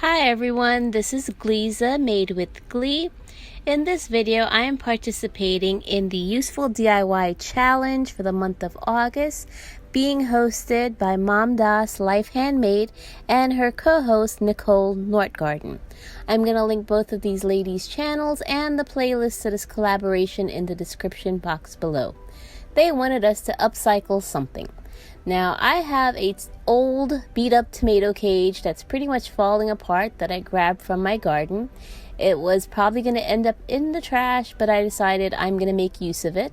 Hi everyone, this is Gliza, Made with Glee. In this video, I am participating in the Useful DIY Challenge for the month of August, being hosted by Mom Das Life Handmade and her co-host Nicole Northgarden. I'm going to link both of these ladies' channels and the playlist to this collaboration in the description box below. They wanted us to upcycle something. Now, I have an old beat-up tomato cage that's pretty much falling apart that I grabbed from my garden. It was probably going to end up in the trash, but I decided I'm going to make use of it.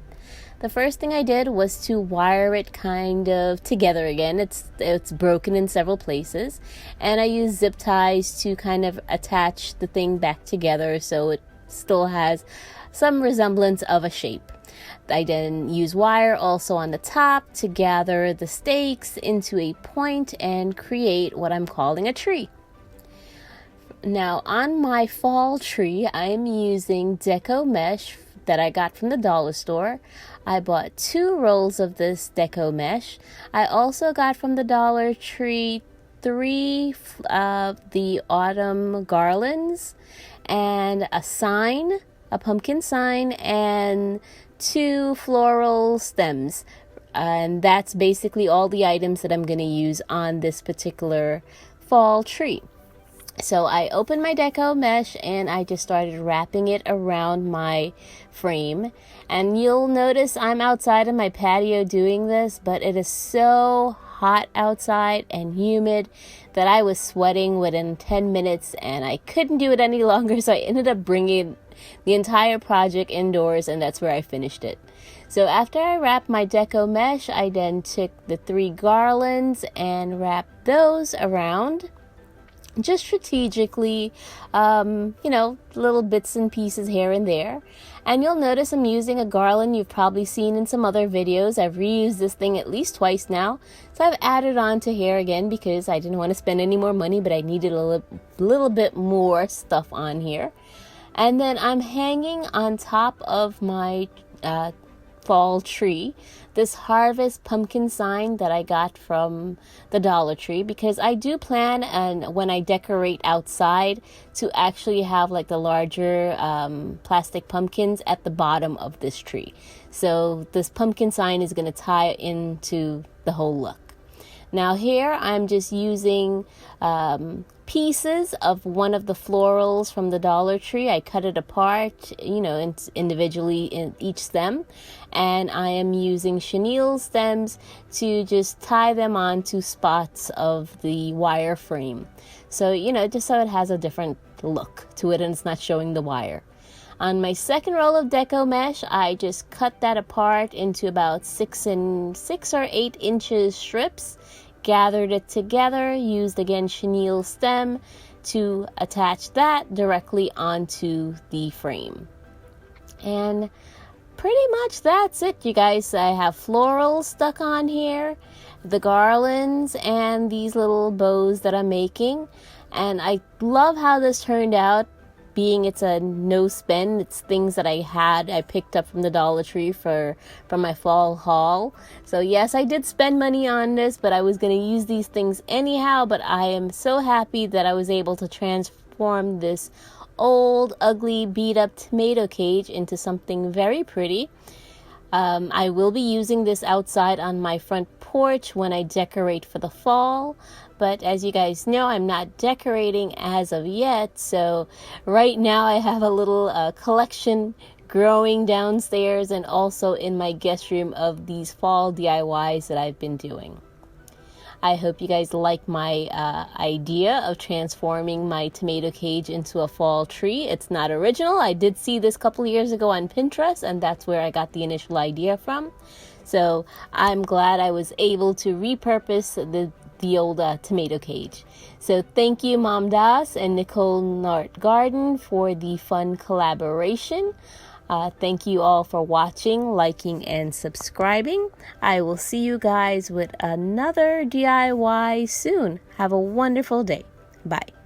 The first thing I did was to wire it kind of together again. It's broken in several places, and I used zip ties to kind of attach the thing back together so it still has some resemblance of a shape. I then use wire also on the top to gather the stakes into a point and create what I'm calling a tree. Now on my fall tree, I am using deco mesh that I got from the dollar store. I bought 2 rolls of this deco mesh. I also got from the Dollar Tree 3 of the autumn garlands and a sign, a pumpkin sign, and 2 floral stems, and that's basically all the items that I'm going to use on this particular fall tree. So I opened my deco mesh and I just started wrapping it around my frame, and you'll notice I'm outside of my patio doing this, but it is so hot outside and humid that I was sweating within 10 minutes and I couldn't do it any longer, so I ended up bringing the entire project indoors, and that's where I finished it. So after I wrapped my deco mesh, I then took the 3 garlands and wrapped those around just strategically, little bits and pieces here and there. And you'll notice I'm using a garland you've probably seen in some other videos. I've reused this thing at least twice now, so I've added on to here again because I didn't want to spend any more money, but I needed a little bit more stuff on here. And then I'm hanging on top of my fall tree this harvest pumpkin sign that I got from the Dollar Tree, because I do plan, and when I decorate outside, to actually have like the larger plastic pumpkins at the bottom of this tree. So this pumpkin sign is going to tie into the whole look. Now here I'm just using pieces of one of the florals from the Dollar Tree. I cut it apart, individually in each stem, and I am using chenille stems to just tie them onto spots of the wire frame. So, just so it has a different look to it and it's not showing the wire. On my second roll of deco mesh, I just cut that apart into about 6 or 8 inches strips, gathered it together, used again chenille stem to attach that directly onto the frame. And pretty much that's it, you guys. I have florals stuck on here, the garlands, and these little bows that I'm making. And I love how this turned out, being it's a no spend. It's things that I picked up from the Dollar Tree from my fall haul. So yes, I did spend money on this, but I was going to use these things anyhow. But I am so happy that I was able to transform this old, ugly, beat-up tomato cage into something very pretty. I will be using this outside on my front porch when I decorate for the fall, but as you guys know, I'm not decorating as of yet, so right now I have a little collection growing downstairs and also in my guest room of these fall DIYs that I've been doing. I hope you guys like my idea of transforming my tomato cage into a fall tree. It's not original. I did see this a couple years ago on Pinterest, and that's where I got the initial idea from. So I'm glad I was able to repurpose the old tomato cage. So thank you, Mom Das and Nicole Northgarden, for the fun collaboration. Thank you all for watching, liking, and subscribing. I will see you guys with another DIY soon. Have a wonderful day. Bye.